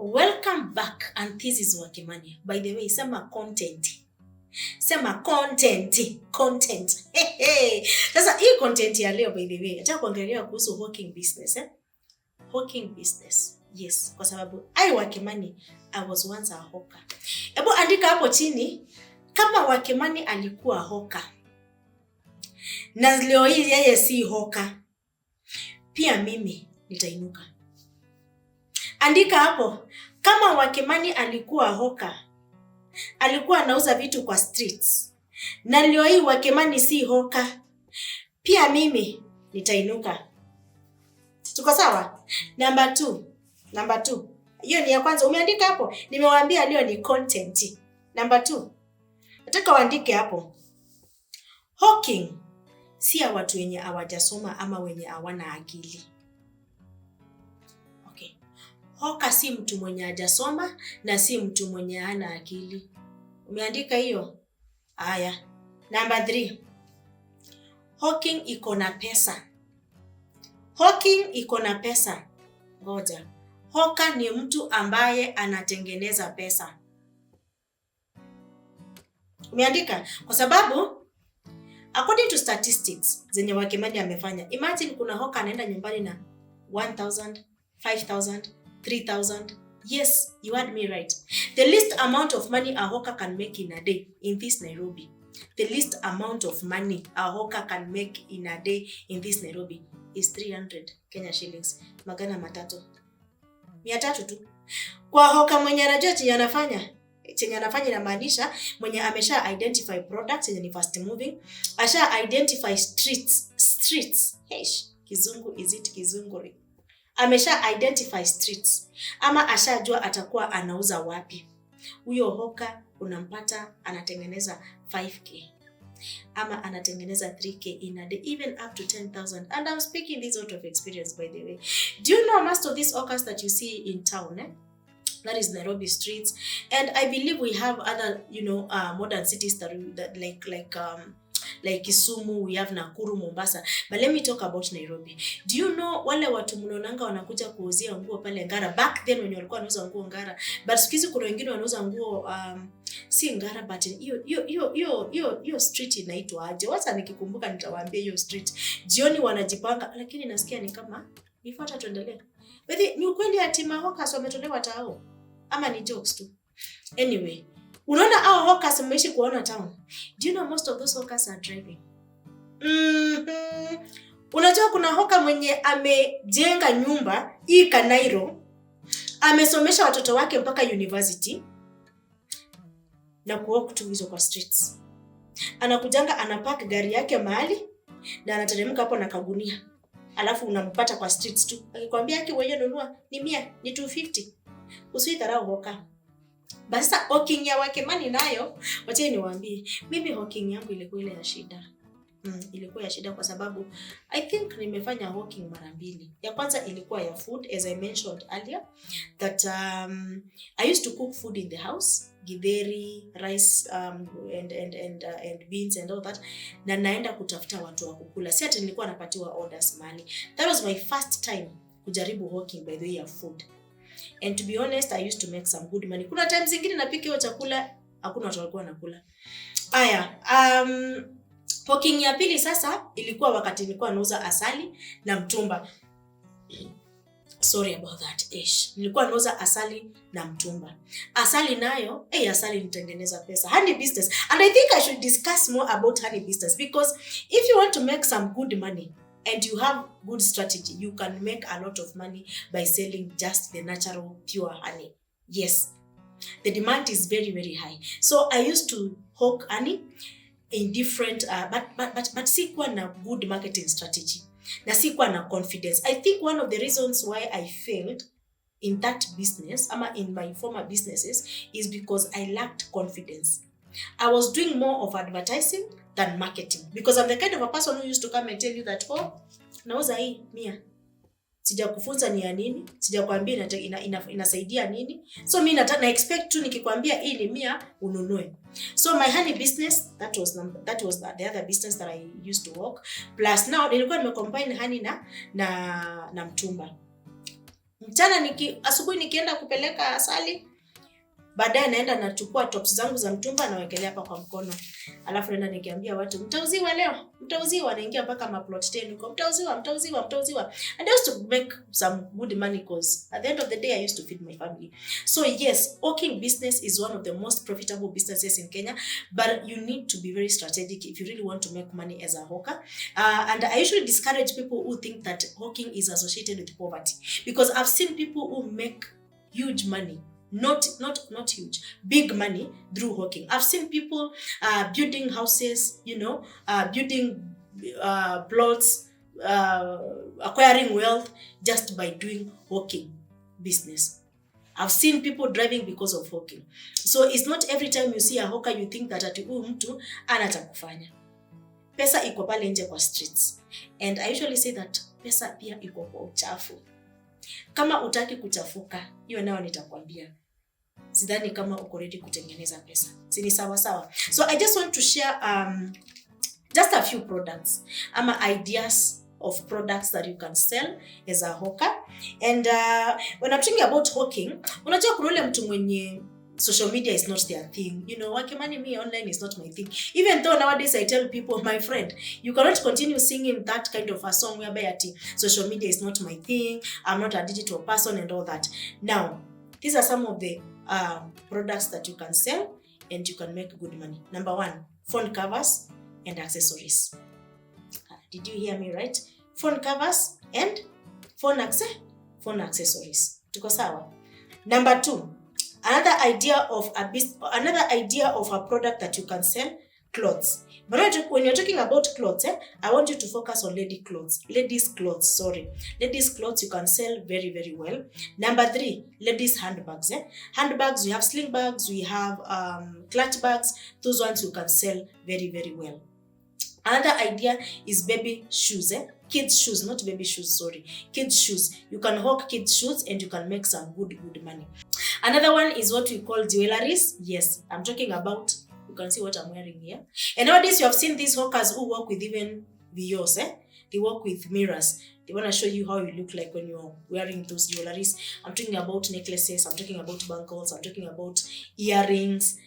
Welcome back, and this is Wakimani. By the way, sema content. Content. Sasa hii content ya leo, by the way, nataka kuongelea kuhusu hawking business. Hawking business. Yes, kwa sababu Wakimani, I was once a hawker. Hebu andika hapo chini kama Wakimani alikuwa hawker. Na leo hii yeye si hawker. Pia mimi nitainuka. Andika hapo kama Wakimani alikuwa hawker. Alikuwa anauza vitu kwa streets. Na leo hii Wakimani si hawker. Pia mimi nitainuka. Tuko sawa? Number 2. Hiyo ni ya kwanza. Umeandika hapo? Nimewaambia leo ni content. Number 2. Nataka uandike hapo. Hawking si ya watu wenye hawajasoma ama wenye hawana akili. Okay. Hawker si mtu mwenye hajasoma na si mtu mwenye hana akili. Umeandika hiyo? Haya. Number 3. Hawking iko na pesa. Hawking iko na pesa. Ngoja. Hawker ni mtu ambaye anatengeneza pesa. Umeandika? Kwa sababu according to statistics zenye Wakimani amefanya, imagine kuna hawker anaenda nyumbani na 1,000, 5,000, 3,000. Yes, you heard me right. The least amount of money a hawker can make in a day in this Nairobi. The least amount of money a hawker can make in a day in this Nairobi is 300 Kenya shillings. Magana matatu. 300 tu. Kwa hawker mwenye anajua chenye anafanya inamaanisha mwenye amesha identify products yenye ni fast moving, asha identify streets. Kizungu is it kizunguri? Amesha identify streets ama ashajua atakuwa anauza wapi. Huyo hawker unampata anatengeneza 5k ama anatengeneza 3k in a day, even up to 10,000. And I'm speaking this out of experience, by the way. Do you know most of these hawkers that you see in town, that is Nairobi streets, and I believe we have other, modern cities that like Kisumu, we have Nakuru, Mombasa. But let me talk about Nairobi. Do you know wale watu mnonanga wanakuja kuuzia nguo pale Ngara? Back then when walikuwa wanauza nguo Ngara, but siku hizi kuna wengine wanauza nguo si Ngara, but hiyo street inaitwa aje? Wacha nikikumbuka nitawaambia hiyo street. Jioni wanajipanga, lakini nasikia ni kama nifuata tuendelee. But ni ukweli ati hawkers wametolewa tao ama ni jokes tu? Anyway, unaona hao hawkers mmeishi kuona town. Do you know most of those hawkers are driving? Unajua kuna hawker mwenye amejenga nyumba hii Kanairo, amesomesha watoto wake mpaka university na kuwalk tu hizo kwa streets. Anakujanga anapark gari yake mahali na anateremka hapo na kagunia. Alafu unampata kwa streets tu. Akikwambia yake wewe nunua ni 100, ni 250. Usidharau hawker. Basi hawking ya Wakimani nayo, wacha niwaambie, mimi hawking yangu ilikuwa ile ya shida. Ilikuwa ya shida kwa sababu I think nimefanya hawking mara 2. Ya kwanza ilikuwa ya food, as I mentioned earlier, that I used to cook food in the house, githeri, rice, and beans and all that, na naenda kutafuta watu wa kukula. Si ati nilikuwa napatiwa orders mali. That was my first time kujaribu hawking, by the way, ya food. And to be honest, I used to make some good money. Kuna times zingine napika hiyo chakula, hakuna watu walikuwa wanakula. Hawking ya pili sasa ilikuwa wakati nilikuwa nauza asali na mtumba. Sorry about that. Nilikuwa nauza asali na mtumba. Asali nayo, asali nitengeneza pesa. Honey business. And I think I should discuss more about honey business, because if you want to make some good money and you have good strategy, you can make a lot of money by selling just the natural pure honey. Yes. The demand is very, very high. So I used to hawk honey in different but sikuwa na good marketing strategy. Na sikuwa na confidence. I think one of the reasons why I failed in that business, ama in my former businesses, is because I lacked confidence. I was doing more of advertising than marketing, because I'm the kind of a person who used to come and tell you that, nauza hii 100. Sijakufunza ni ya nini, sijakwambia inasaidia nini. So mimi na expect tu nikikwambia hii ni 100 ununue. So my honey business, that was the other business that I used to work. Plus now nilikuwa nimecombine honey na mtumba. Mchana asubuhi nikienda kupeleka asali, baadaye naenda nachukua tops zangu za mtumba nawekelea hapa kwa mkono. Alafu naenda nikiambia watu mtauziwa leo, mtauziwa, naingia mpaka maplot 10 huko, mtauziwa. And I used to make some good money because at the end of the day I used to feed my family. So yes, hawking business is one of the most profitable businesses in Kenya, but you need to be very strategic if you really want to make money as a hawker. And I usually discourage people who think that hawking is associated with poverty, because I've seen people who make huge money. Not huge, big money through hawking. I've seen people building houses, building plots, acquiring wealth just by doing hawking business. I've seen people driving because of hawking. So it's not every time you see a hawker you think that ati huyu mtu anatakufanya. Pesa iko pale nje kwa streets. And I usually say that pesa pia iko kwa uchafu. Kama utaki kuchafuka, hiyo nao nitakwambia. Sidhani kama uko ready kutengeneza pesa. Sini sawa. So I just want to share just a few products ama ideas of products that you can sell as a hawker. And when I'm talking about hawking, unajua kuna ule mtu mwenye social media is not their thing. Wakimani, me online is not my thing. Even though nowadays I tell people, my friend, you cannot continue singing that kind of a song whereby social media is not my thing, I'm not a digital person and all that. Now, these are some of the products that you can sell and you can make good money. Number 1, phone covers and accessories. Did you hear me right? Phone covers and phone accessories. Tuko sawa? Number 2, another idea of a product that you can sell, clothes. But when you're talking about clothes, I want you to focus on ladies' clothes. Ladies' clothes you can sell very, very well. Number 3, ladies' handbags. Handbags, we have sling bags, we have clutch bags. Those ones you can sell very, very well. Another idea is baby shoes. Kids shoes, not baby shoes, sorry. Kids shoes. You can hawk kids shoes and you can make some good money. Another one is what we call jewelries. Yes, I'm talking about, you can see what I'm wearing here. And nowadays you have seen these hawkers who work with even vios. They work with mirrors. They want to show you how you look like when you're wearing those jewelries. I'm talking about necklaces, I'm talking about bangles, I'm talking about earrings,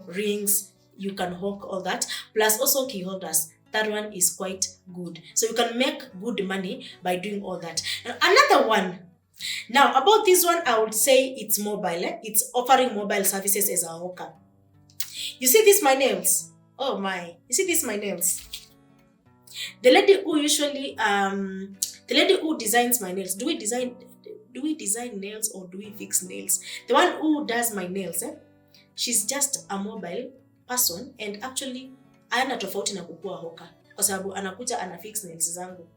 rings. You can hawk all that. Plus also key holders. That one is quite good. So you can make good money by doing all that. And another one. Now, about this one, I would say it's mobile. It's offering mobile services as a hawker. You see these my nails? Oh my. You see these my nails? The lady who usually, the lady who designs my nails, do we design nails or do we fix nails? The one who does my nails, she's just a mobile person and actually ana tofauti na kukua hawker kwa sababu anakuja ana fix nails zangu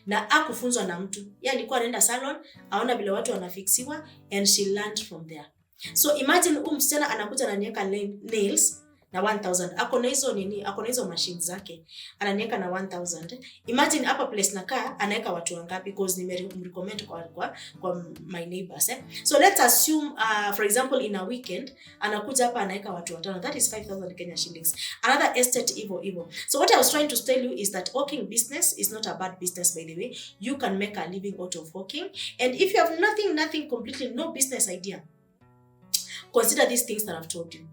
na akufunzwa na mtu. Yeye alikuwa anaenda salon, aona vile watu wanafixiwa and she learned from there. So imagine msichana anakuja ananiweka nails na 1000. Ako na hizo machines zake. Ananiweka na 1000. Imagine hapa place nakaa anaweka watu wangapi because nimerecommend kwa my neighbors. So let's assume for example in a weekend anakuja hapa anaweka watu 5. That is 5000 Kenya shillings. Another estate evo. So what I was trying to tell you is that hawking business is not a bad business, by the way. You can make a living out of hawking, and if you have nothing completely, no business idea, consider these things that I've told you.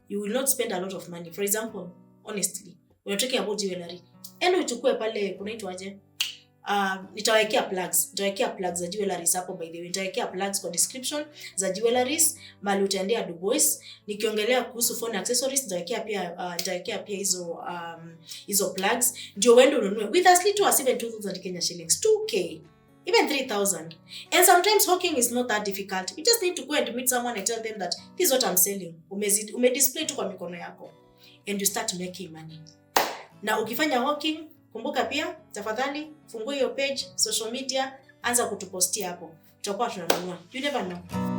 You will not spend a lot of money. For example, honestly, when you're talking about jewelry, eno uchukue pale kunaitwaje? Nitawekea plugs za jewelries hapo, by the way. Nitawekea plugs kwa description za jewelries, mali utaendea Dubois. Nikiongelea kuhusu phone accessories, nitawekea pia hizo plugs. Ndio uende ununue with as little as even 2000 Kenya shillings, 2k. Even 3,000. And sometimes hawking is not that difficult. You just need to go and meet someone and tell them that this is what I'm selling. Display tu kwa mikono yako. And you start making money. Na ukifanya hawking, kumbuka pia, tafadhali, fungua hiyo page, social media, anza kutupostia hapo. Tutakuwa tunanunua. You never know.